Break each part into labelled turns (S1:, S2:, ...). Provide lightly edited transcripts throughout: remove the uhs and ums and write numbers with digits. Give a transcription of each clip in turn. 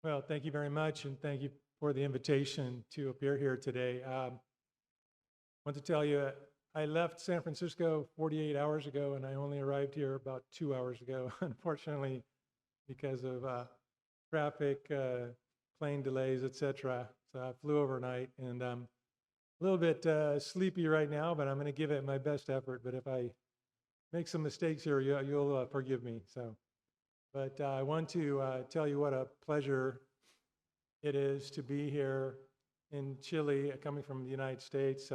S1: Well, thank you very much, and thank you for the invitation to appear here today. I want to tell you, I left San Francisco 48 hours ago, and I only arrived here about 2 hours ago, unfortunately, because of traffic, plane delays, etc. So I flew overnight, and I'm a little bit sleepy right now, but I'm going to give it my best effort. But if I make some mistakes here, you'll forgive me. But I want to tell you what a pleasure it is to be here in Chile, coming from the United States.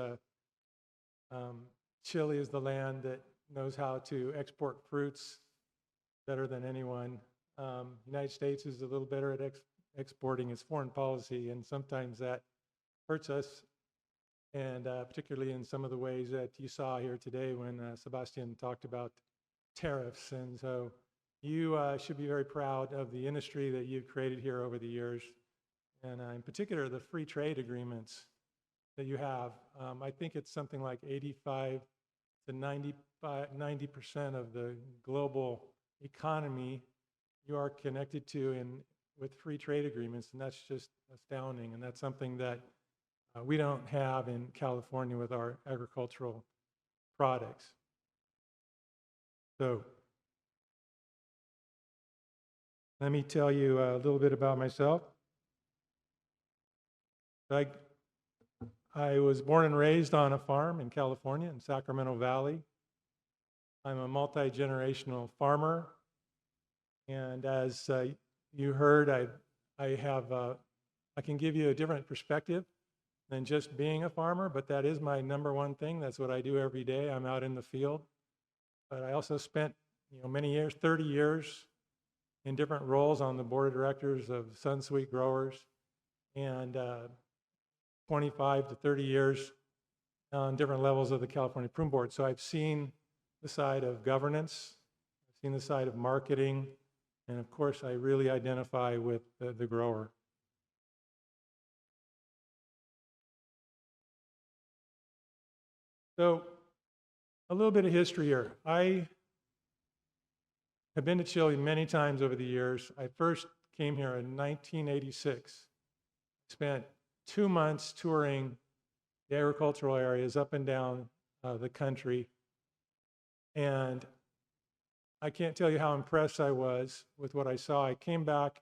S1: Um, Chile is the land that knows how to export fruits better than anyone. United States is a little better at exporting its foreign policy, and sometimes that hurts us, and particularly in some of the ways that you saw here today when Sebastian talked about tariffs. And so you should be very proud of the industry that you've created here over the years, and in particular, the free trade agreements that you have. I think it's something like 85 to 90% of the global economy you are connected to with free trade agreements, and that's just astounding. And that's something that we don't have in California with our agricultural products. So let me tell you a little bit about myself. I was born and raised on a farm in California, in Sacramento Valley. I'm a multi-generational farmer, and as you heard, I can give you a different perspective than just being a farmer, but that is my number one thing. That's what I do every day. I'm out in the field. But I also spent many years, 30 years, in different roles on the board of directors of Sunsweet Growers, and 25 to 30 years on different levels of the California Prune Board. So I've seen the side of governance, I've seen the side of marketing, and of course I really identify with the grower. So a little bit of history here. I have been to Chile many times over the years. I first came here in 1986. Spent 2 months touring the agricultural areas up and down the country. And I can't tell you how impressed I was with what I saw. I came back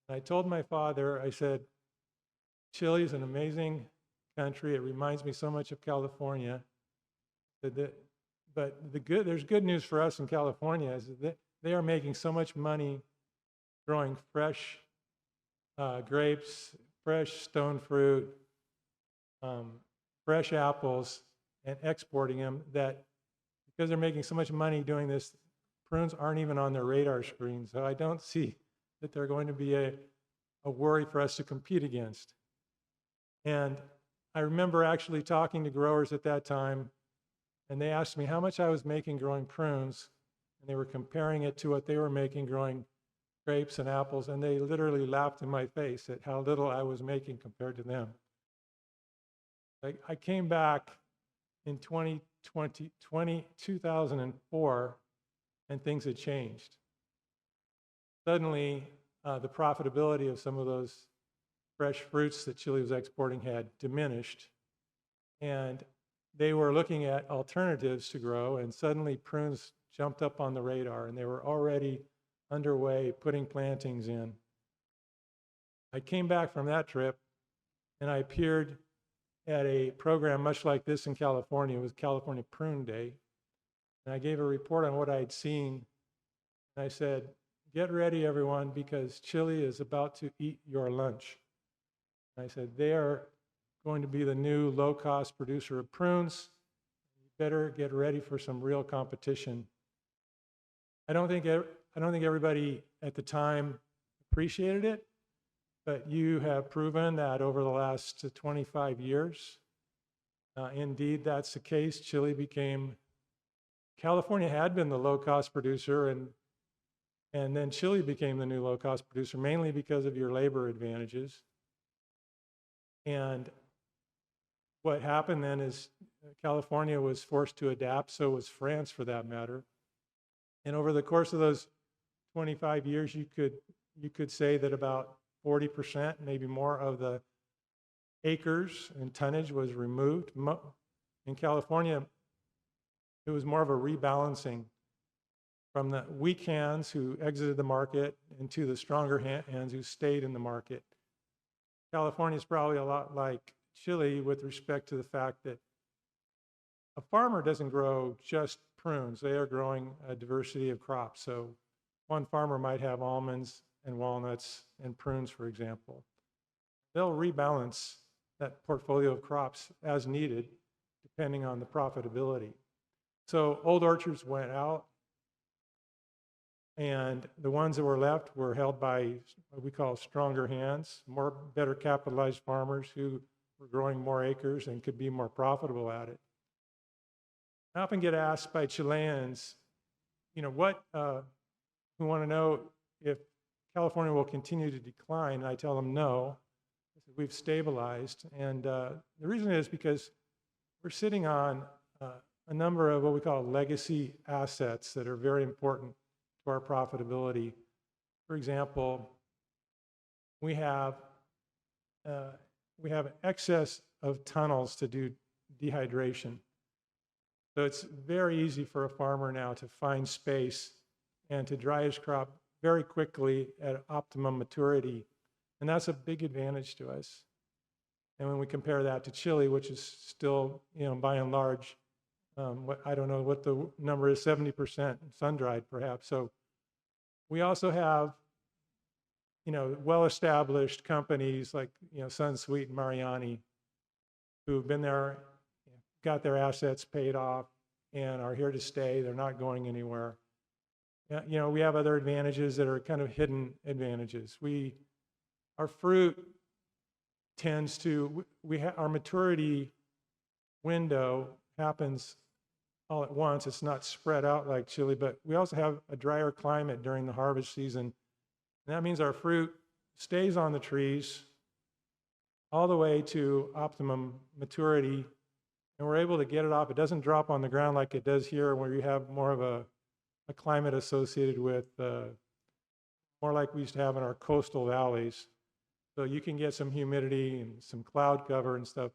S1: and I told my father, I said, Chile is an amazing country. It reminds me so much of California. But there's good news for us in California is that they are making so much money growing fresh grapes, fresh stone fruit, fresh apples, and exporting them, that because they're making so much money doing this, prunes aren't even on their radar screen. So I don't see that they're going to be a worry for us to compete against. And I remember actually talking to growers at that time, and they asked me how much I was making growing prunes, and they were comparing it to what they were making growing grapes and apples, and they literally laughed in my face at how little I was making compared to them. I came back in 2004, and things had changed. Suddenly, the profitability of some of those fresh fruits that Chile was exporting had diminished, and they were looking at alternatives to grow, and suddenly prunes jumped up on the radar, and they were already underway putting plantings in. I came back from that trip, and I appeared at a program much like this in California. It was California Prune Day, and I gave a report on what I had seen, and I said, get ready, everyone, because Chile is about to eat your lunch. And I said, they are going to be the new low-cost producer of prunes. You better get ready for some real competition. I don't think everybody at the time appreciated it, but you have proven that over the last 25 years, indeed that's the case. California had been the low-cost producer, and then Chile became the new low-cost producer, mainly because of your labor advantages. And what happened then is California was forced to adapt, so was France for that matter. And over the course of those 25 years, you could you could say that about 40%, maybe more, of the acres and tonnage was removed. In California, it was more of a rebalancing from the weak hands who exited the market into the stronger hands who stayed in the market. California is probably a lot like Chile with respect to the fact that a farmer doesn't grow just prunes. They are growing a diversity of crops. So one farmer might have almonds and walnuts and prunes, for example. They'll rebalance that portfolio of crops as needed, depending on the profitability. So old orchards went out, and the ones that were left were held by what we call stronger hands, better capitalized farmers who were growing more acres and could be more profitable at it. I often get asked by Chileans, who want to know if California will continue to decline. And I tell them no, we've stabilized. And the reason is because we're sitting on a number of what we call legacy assets that are very important to our profitability. For example, we have excess of tunnels to do dehydration. So it's very easy for a farmer now to find space and to dry his crop very quickly at optimum maturity. And that's a big advantage to us. And when we compare that to Chile, which is still, by and large, I don't know what the number is, 70% sun-dried perhaps. So we also have, well-established companies like, Sunsweet and Mariani, who've been there, got their assets paid off, and are here to stay. They're not going anywhere. We have other advantages that are kind of hidden advantages. Our fruit tends to, our maturity window happens all at once. It's not spread out like Chile, but we also have a drier climate during the harvest season. And that means our fruit stays on the trees all the way to optimum maturity, and we're able to get it off. It doesn't drop on the ground like it does here, where you have more of a climate associated with, more like we used to have in our coastal valleys. So you can get some humidity and some cloud cover and stuff.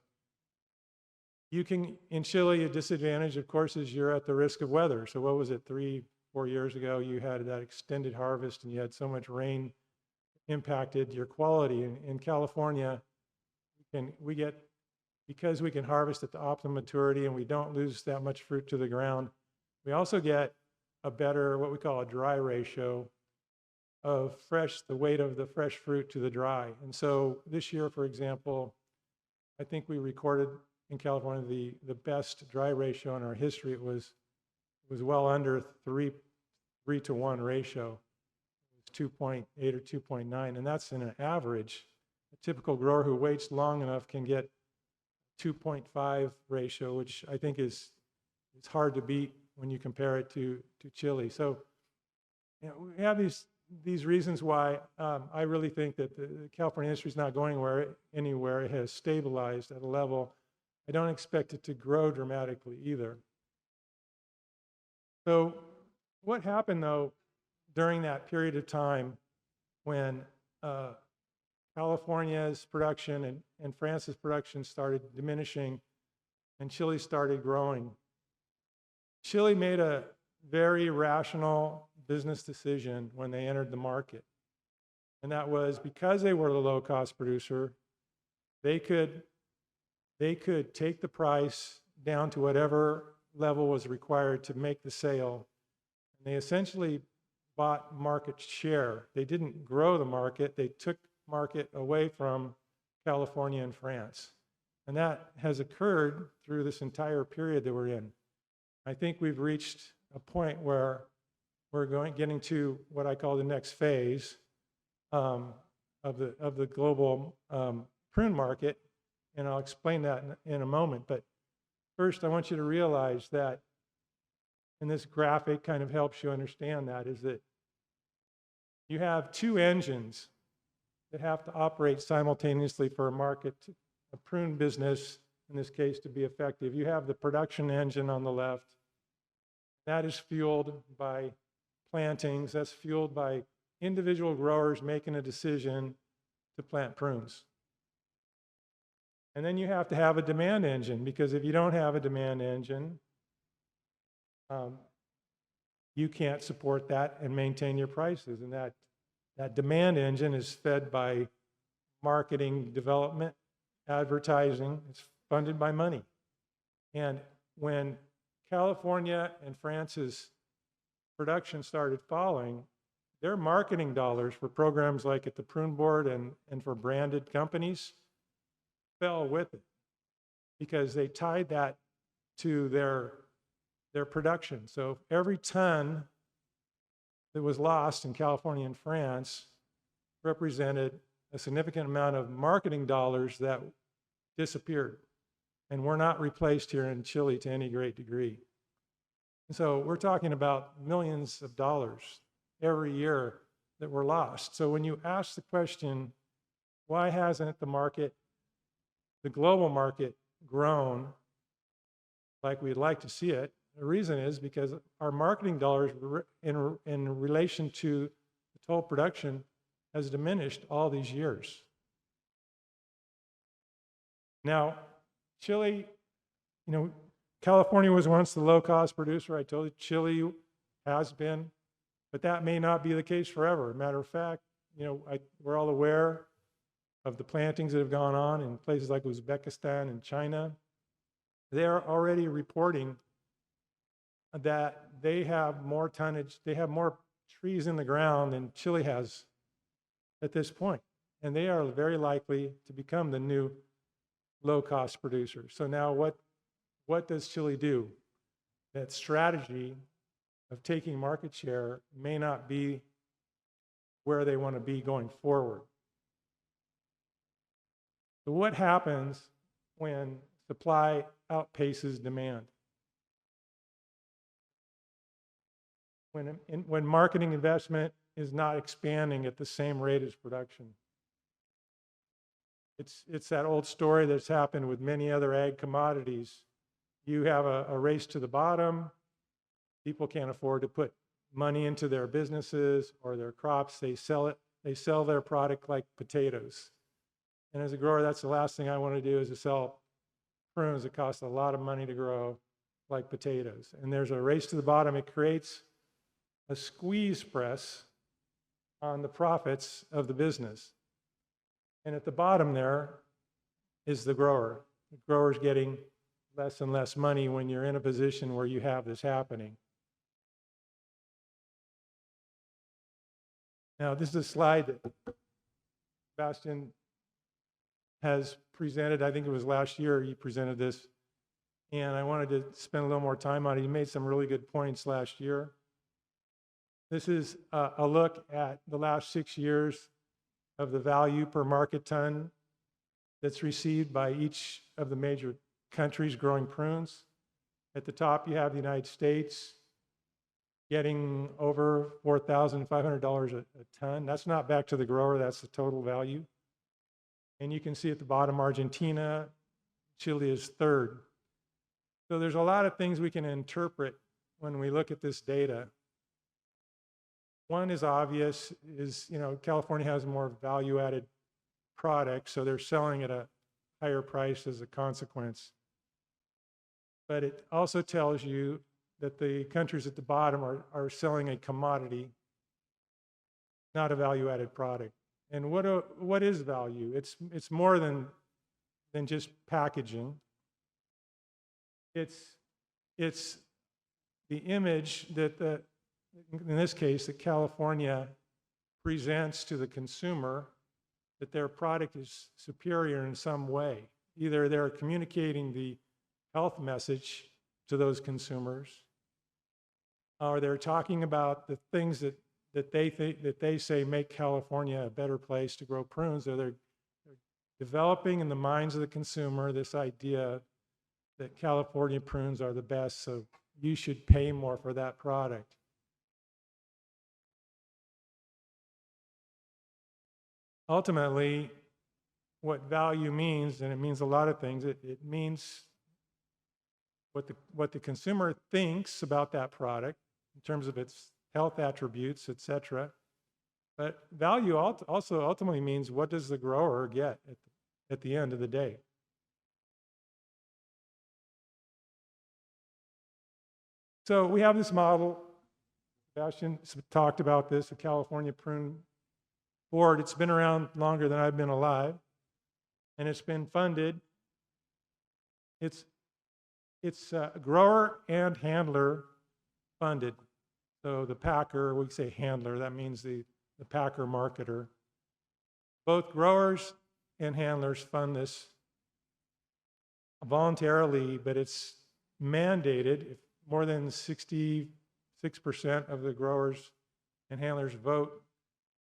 S1: In Chile, a disadvantage, of course, is you're at the risk of weather. So what was it, 3-4 years ago, you had that extended harvest and you had so much rain impacted your quality. In California, because we can harvest at the optimum maturity and we don't lose that much fruit to the ground, we also get a better, what we call a dry ratio of the weight of the fresh fruit to the dry. And so this year, for example, I think we recorded in California the best dry ratio in our history. It was well under 3 to 1 ratio. It was 2.8 or 2.9, and that's in an average. A typical grower who waits long enough can get 2.5 ratio, which I think it's hard to beat when you compare it to Chile. So we have these reasons why I really think that the California industry is not going anywhere. It has stabilized at a level. I don't expect it to grow dramatically either. So what happened, though, during that period of time when California's production and France's production started diminishing and Chile started growing? Chile made a very rational business decision when they entered the market. And that was because they were the low-cost producer, they could take the price down to whatever level was required to make the sale. And they essentially bought market share. They didn't grow the market, they took market away from California and France. And that has occurred through this entire period that we're in. I think we've reached a point where we're getting to what I call the next phase of the global prune market, and I'll explain that in a moment. But first, I want you to realize that, and this graphic kind of helps you understand that, is that you have two engines that have to operate simultaneously for a prune business, in this case, to be effective. You have the production engine on the left. That is fueled by plantings. That's fueled by individual growers making a decision to plant prunes. And then you have to have a demand engine, because if you don't have a demand engine, you can't support that and maintain your prices. And that demand engine is fed by marketing, development, advertising. It's funded by money. And when California and France's production started falling, their marketing dollars for programs like at the Prune Board and for branded companies fell with it, because they tied that to their production. So every ton that was lost in California and France represented a significant amount of marketing dollars that disappeared and were not replaced here in Chile to any great degree. And so we're talking about millions of dollars every year that were lost. So when you ask the question, why hasn't the market, the global market, grown like we'd like to see it? The reason is because our marketing dollars in relation to the total production has diminished all these years. Now, Chile, California was once the low-cost producer. I told you Chile has been, but that may not be the case forever. Matter of fact, we're all aware of the plantings that have gone on in places like Uzbekistan and China. They're already reporting that they have more tonnage, they have more trees in the ground than Chile has at this point. And they are very likely to become the new low-cost producer. So now what does Chile do? That strategy of taking market share may not be where they want to be going forward. So what happens when supply outpaces demand? When marketing investment is not expanding at the same rate as production. It's that old story that's happened with many other ag commodities. You have a race to the bottom. People can't afford to put money into their businesses or their crops. They sell it. They sell their product like potatoes. And as a grower, that's the last thing I want to do, is to sell prunes that cost a lot of money to grow like potatoes. And there's a race to the bottom. It creates a squeeze press on the profits of the business. And at the bottom there is the grower. The grower's getting less and less money when you're in a position where you have this happening. Now, this is a slide that Bastian has presented. I think it was last year he presented this, and I wanted to spend a little more time on it. He made some really good points last year. This is a look at the last 6 years of the value per market ton that's received by each of the major countries growing prunes. At the top, you have the United States getting over $4,500 a ton. That's not back to the grower, that's the total value. And you can see at the bottom, Argentina, Chile is third. So there's a lot of things we can interpret when we look at this data. One is obvious, is California has more value-added products, so they're selling at a higher price as a consequence. But it also tells you that the countries at the bottom are selling a commodity, not a value-added product. And what is value? It's more than just packaging. It's the image that in this case, that California presents to the consumer, that their product is superior in some way. Either they're communicating the health message to those consumers, or they're talking about the things that they say make California a better place to grow prunes. So they're developing in the minds of the consumer this idea that California prunes are the best, so you should pay more for that product. Ultimately, what value means, and it means a lot of things, it means what the consumer thinks about that product in terms of its health attributes, etc. But value also ultimately means what does the grower get at the end of the day? So we have this model. Sebastian talked about this, the California Prune Board. It's been around longer than I've been alive, and it's been funded. It's grower and handler funded. So the packer, we say handler, that means the packer marketer. Both growers and handlers fund this voluntarily, but it's mandated. If more than 66% of the growers and handlers vote,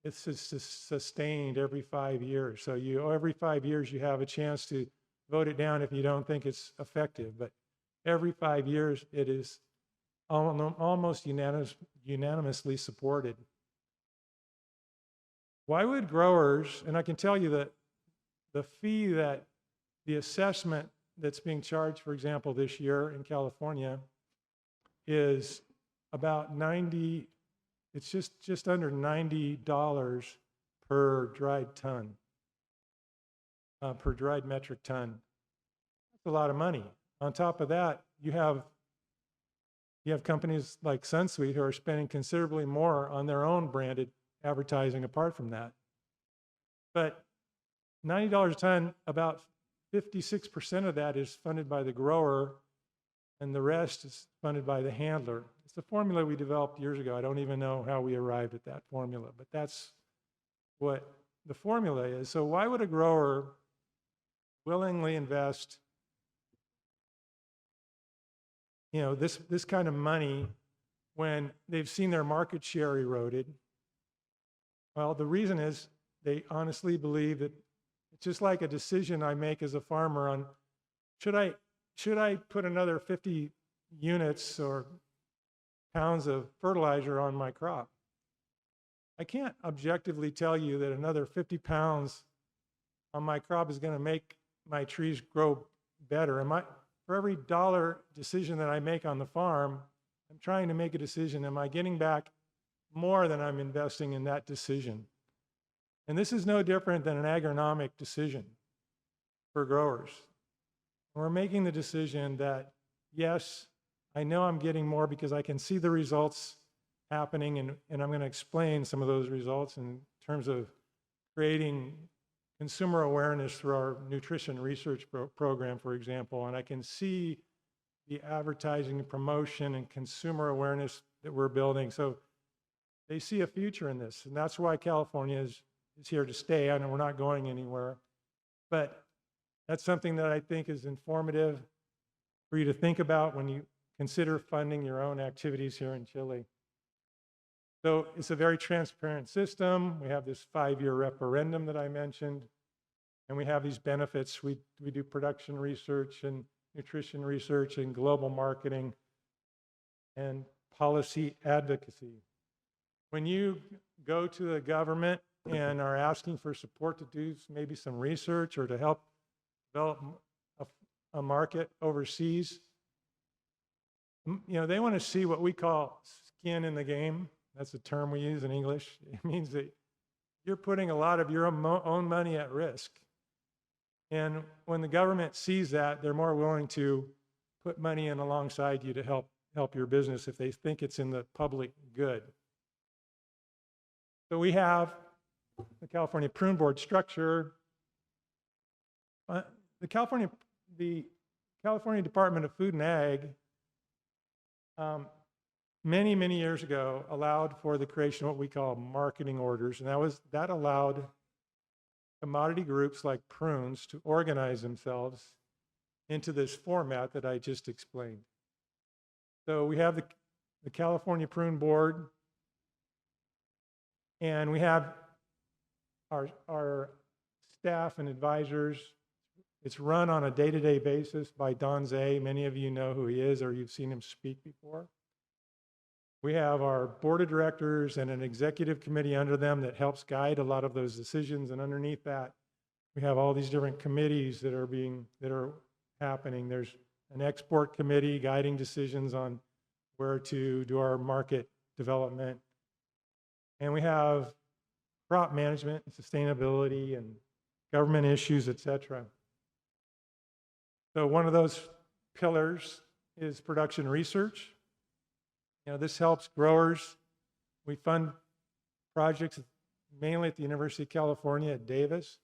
S1: it's just sustained every 5 years. So every 5 years you have a chance to vote it down if you don't think it's effective. But every 5 years it is almost unanimously supported. Why would growers, and I can tell you that the fee that the assessment that's being charged, for example, this year in California is about it's just under $90 per dried ton, per dried metric ton. That's a lot of money. On top of that, you have companies like SunSweet who are spending considerably more on their own branded advertising apart from that. But $90 a ton, about 56% of that is funded by the grower, and the rest is funded by the handler. It's a formula we developed years ago. I don't even know how we arrived at that formula, but that's what the formula is. So why would a grower willingly invest this kind of money when they've seen their market share eroded? Well, the reason is they honestly believe that it's just like a decision I make as a farmer on should I put another 50 units or pounds of fertilizer on my crop? I can't objectively tell you that another 50 pounds on my crop is going to make my trees grow better. For every dollar decision that I make on the farm, I'm trying to make a decision. Am I getting back more than I'm investing in that decision? And this is no different than an agronomic decision for growers. We're making the decision that, yes, I know I'm getting more because I can see the results happening, and I'm going to explain some of those results in terms of creating consumer awareness through our nutrition research program, for example, and I can see the advertising and promotion and consumer awareness that we're building. So they see a future in this, and that's why California is here to stay. I know we're not going anywhere, but that's something that I think is informative for you to think about when you consider funding your own activities here in Chile. So it's a very transparent system. We have this 5-year referendum that I mentioned, and we have these benefits. We do production research and nutrition research and global marketing and policy advocacy. When you go to the government and are asking for support to do maybe some research or to help develop a market overseas, they want to see what we call skin in the game. That's a term we use in English. It means that you're putting a lot of your own money at risk. And when the government sees that, they're more willing to put money in alongside you to help your business if they think it's in the public good. So we have the California Prune Board structure. The California Department of Food and Ag many, many years ago allowed for the creation of what we call marketing orders, and that allowed commodity groups like prunes to organize themselves into this format that I just explained. So we have the California Prune Board, and we have our staff and advisors. It's run on a day-to-day basis by Don Zay. Many of you know who he is or you've seen him speak before. We have our board of directors and an executive committee under them that helps guide a lot of those decisions. And underneath that, we have all these different committees that are happening. There's an export committee guiding decisions on where to do our market development. And we have crop management and sustainability and government issues, etc. So one of those pillars is production research. This helps growers. We fund projects mainly at the University of California at Davis.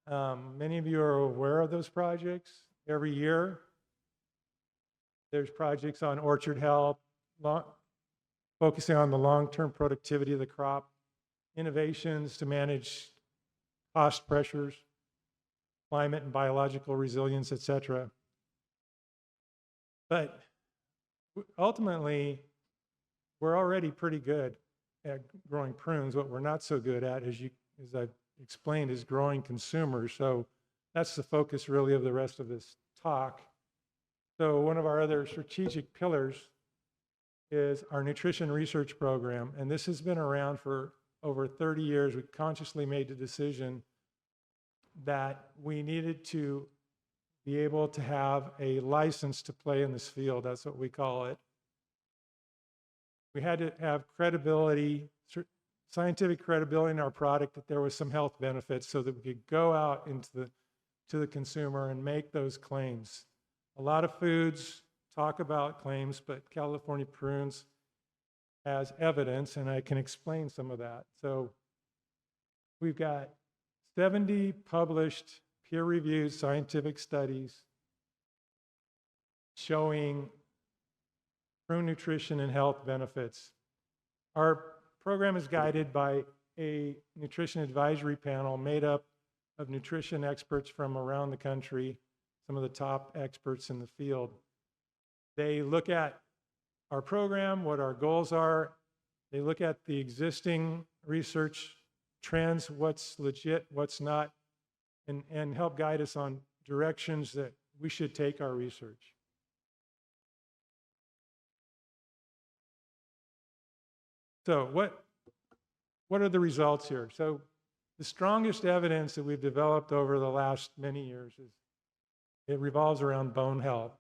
S1: Many of you are aware of those projects. Every year, there's projects on orchard health, focusing on the long-term productivity of the crop, innovations to manage cost pressures, climate and biological resilience, etc. But ultimately, we're already pretty good at growing prunes. What we're not so good at, as I've explained, is growing consumers. So that's the focus really of the rest of this talk. So one of our other strategic pillars is our nutrition research program. And this has been around for over 30 years. We consciously made the decision that we needed to be able to have a license to play in this field. That's what we call it. We had to have credibility, scientific credibility in our product, that there was some health benefits so that we could go out to the consumer and make those claims. A lot of foods talk about claims, but California prunes has evidence, and I can explain some of that. So we've got 70 published peer-reviewed scientific studies showing prune nutrition and health benefits. Our program is guided by a nutrition advisory panel made up of nutrition experts from around the country, some of the top experts in the field. They look at our program, what our goals are. They look at the existing research trends, what's legit, what's not, and help guide us on directions that we should take our research. So what are the results here? So the strongest evidence that we've developed over the last many years it revolves around bone health.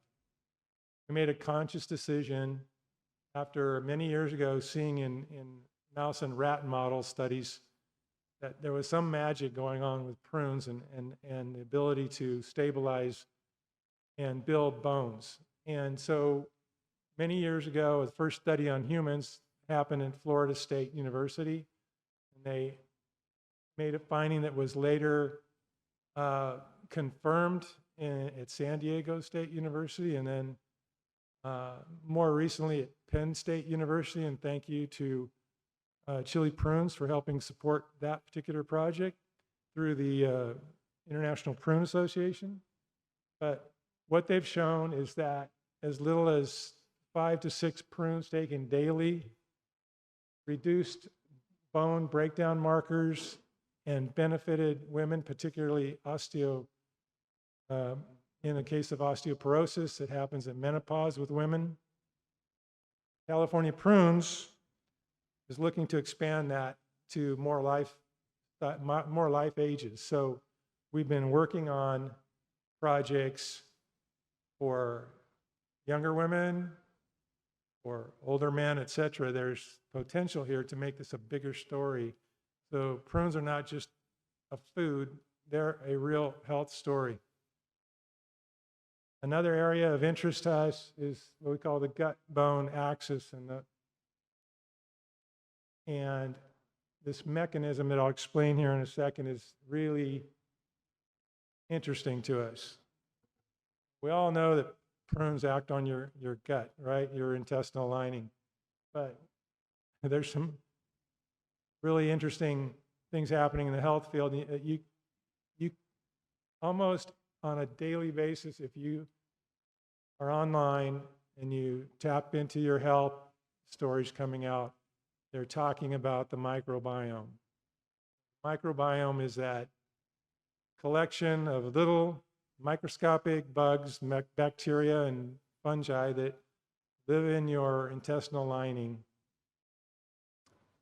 S1: We made a conscious decision after many years ago seeing in mouse and rat model studies that there was some magic going on with prunes and the ability to stabilize and build bones. And so many years ago, the first study on humans happened in Florida State University. And they made a finding that was later confirmed at San Diego State University, and then more recently at Penn State University. And thank you to Chileprunes for helping support that particular project through the International Prune Association. But what they've shown is that as little as 5 to 6 prunes taken daily reduced bone breakdown markers and benefited women, particularly in the case of osteoporosis, it happens at menopause with women. California Prunes is looking to expand that to more life ages. So we've been working on projects for younger women, or older men, et cetera. There's potential here to make this a bigger story. So prunes are not just a food, they're a real health story. Another area of interest to us is what we call the gut-bone axis, and this mechanism that I'll explain here in a second is really interesting to us. We all know that prunes act on your gut, right? Your intestinal lining. But there's some really interesting things happening in the health field. You almost on a daily basis, if you are online and you tap into your health stories coming out, they're talking about the microbiome. Microbiome is that collection of little microscopic bugs, bacteria, and fungi that live in your intestinal lining.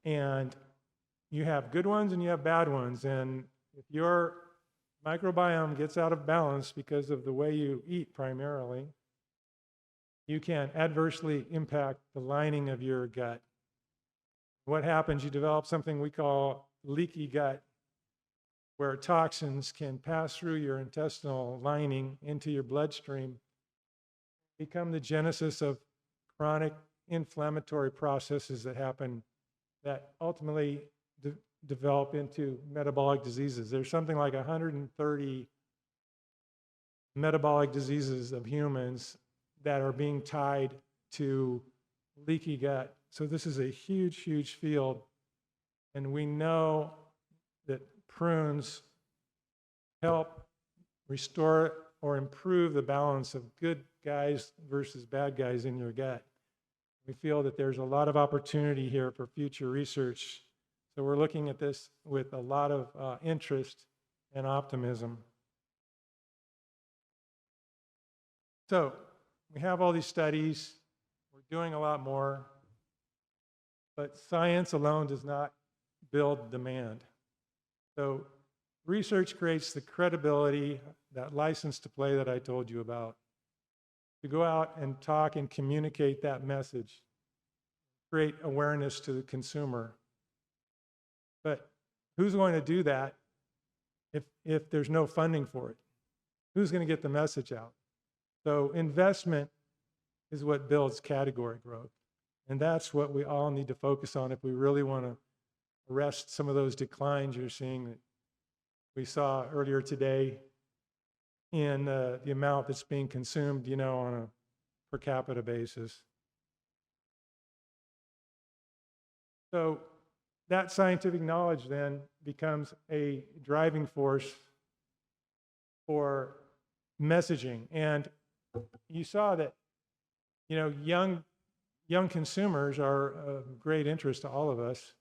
S1: And you have good ones and you have bad ones. And if your microbiome gets out of balance because of the way you eat primarily, you can adversely impact the lining of your gut. What happens, you develop something we call leaky gut, where toxins can pass through your intestinal lining into your bloodstream, become the genesis of chronic inflammatory processes that happen that ultimately develop into metabolic diseases. There's something like 130 metabolic diseases of humans that are being tied to leaky gut. So this is a huge, huge field. And we know that prunes help restore or improve the balance of good guys versus bad guys in your gut. We feel that there's a lot of opportunity here for future research. So we're looking at this with a lot of interest and optimism. So we have all these studies. We're doing a lot more. But science alone does not build demand. So research creates the credibility, that license to play that I told you about, to go out and talk and communicate that message, create awareness to the consumer. But who's going to do that if there's no funding for it? Who's going to get the message out? So investment is what builds category growth. And that's what we all need to focus on if we really want to arrest some of those declines you're seeing that we saw earlier today in the amount that's being consumed, you know, on a per capita basis. So that scientific knowledge then becomes a driving force for messaging. And you saw that, you know, young consumers are of great interest to all of us.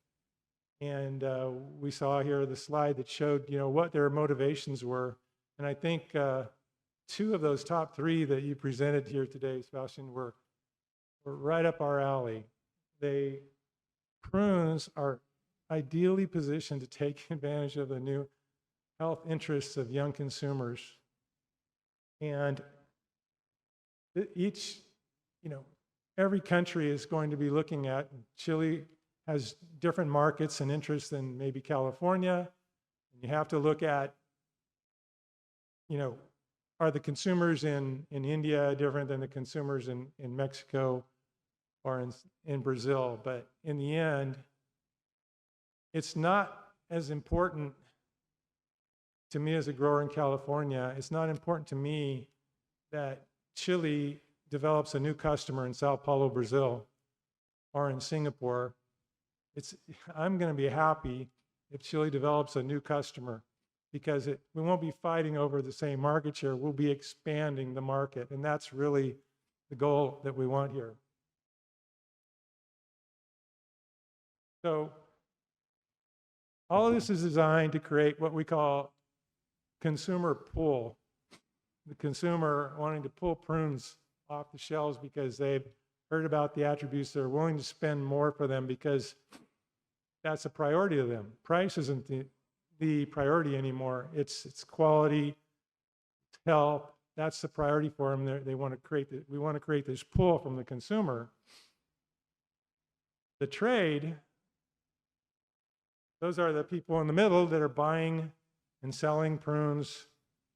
S1: And we saw here the slide that showed, you know, what their motivations were. And I think two of those top three that you presented here today, Sebastian, were right up our alley. Prunes are ideally positioned to take advantage of the new health interests of young consumers. And each, you know, every country is going to be looking at, Chile has different markets and interests than maybe California. You have to look at, you know, are the consumers in India different than the consumers in Mexico or in Brazil? But in the end, it's not as important to me as a grower in California. It's not important to me that Chile develops a new customer in Sao Paulo, Brazil, or in Singapore. I'm going to be happy if Chile develops a new customer, because we won't be fighting over the same market share. We'll be expanding the market, and that's really the goal that we want here. So all of this is designed to create what we call consumer pull. The consumer wanting to pull prunes off the shelves because they've heard about the attributes. They're willing to spend more for them because that's a priority to them. Price isn't the priority anymore. It's quality, it's health. That's the priority for them. We want to create this pull from the consumer. The trade, those are the people in the middle that are buying and selling prunes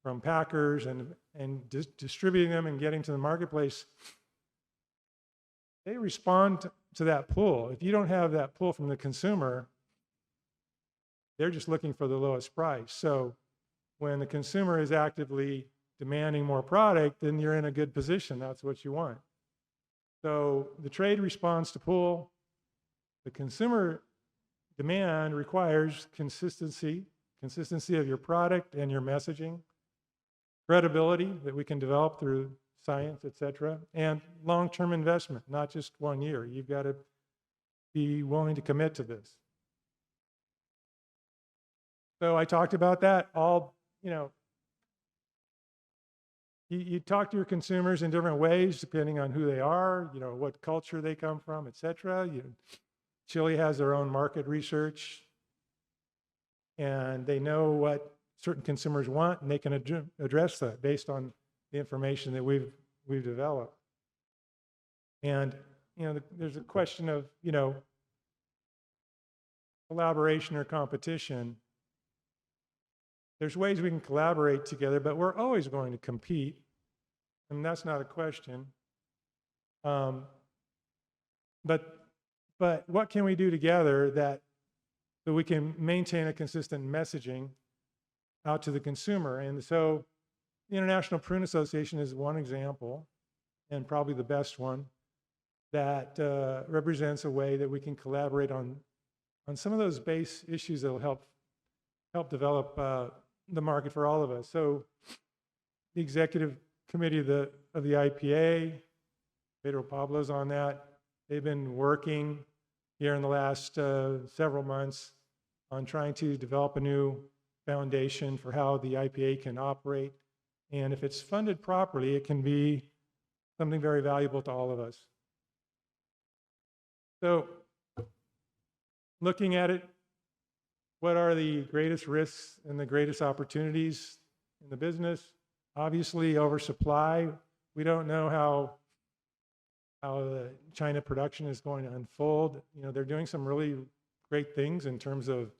S1: from packers and distributing them and getting to the marketplace. They respond to that pull. If you don't have that pull from the consumer, they're just looking for the lowest price. So when the consumer is actively demanding more product, then you're in a good position. That's what you want. So the trade responds to pull. The consumer demand requires consistency of your product and your messaging, credibility that we can develop through science, et cetera, and long-term investment, not just 1 year. You've got to be willing to commit to this. So I talked about that all, you know, you talk to your consumers in different ways depending on who they are, you know, what culture they come from, et cetera. Chile has their own market research, and they know what certain consumers want, and they can address that based on the information that we've developed. And, you know, there's a question of, you know, collaboration or competition. There's ways we can collaborate together, but we're always going to compete, and that's not a question. But what can we do together that we can maintain a consistent messaging out to the consumer? And so the International Prune Association is one example, and probably the best one, that represents a way that we can collaborate on some of those base issues that will help develop the market for all of us. So the executive committee of the IPA, Pedro Pablo's on that. They've been working here in the last several months on trying to develop a new foundation for how the IPA can operate. And if it's funded properly, it can be something very valuable to all of us. So looking at it, what are the greatest risks and the greatest opportunities in the business? Obviously, oversupply. We don't know how the China production is going to unfold. You know, they're doing some really great things in terms of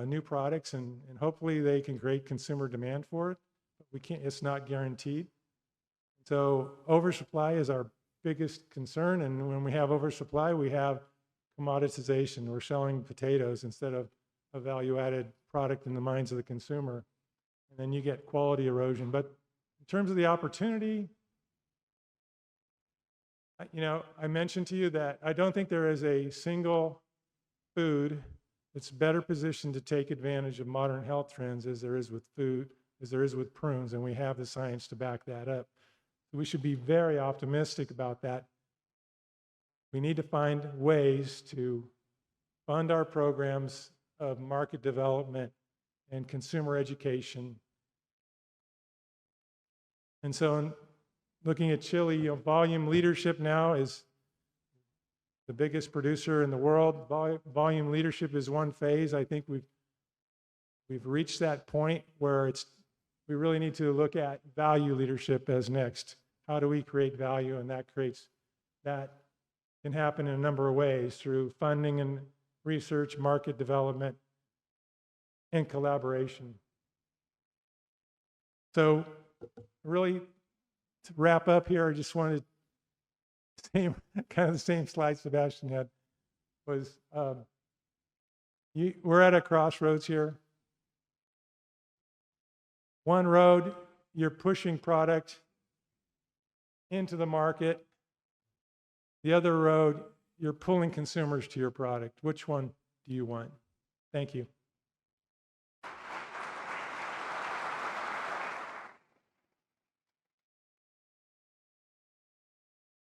S1: new products, and hopefully they can create consumer demand for it. But we can't. It's not guaranteed. So oversupply is our biggest concern, and when we have oversupply, we have commoditization. We're selling potatoes instead of a value-added product in the minds of the consumer, and then you get quality erosion. But in terms of the opportunity, you know, I mentioned to you that I don't think there is a single food that's better positioned to take advantage of modern health trends as there is with food, as there is with prunes, and we have the science to back that up. We should be very optimistic about that. We need to find ways to fund our programs of market development and consumer education. And so looking at Chile, you know, volume leadership now is the biggest producer in the world. Volume leadership is one phase. I think we've reached that point where we really need to look at value leadership as next. How do we create value? And that can happen in a number of ways, through funding and research, market development, and collaboration. So really, to wrap up here, I just wanted kind of the same slide Sebastian had. We're at a crossroads here. One road, you're pushing product into the market. The other road, you're pulling consumers to your product. Which one do you want? Thank you.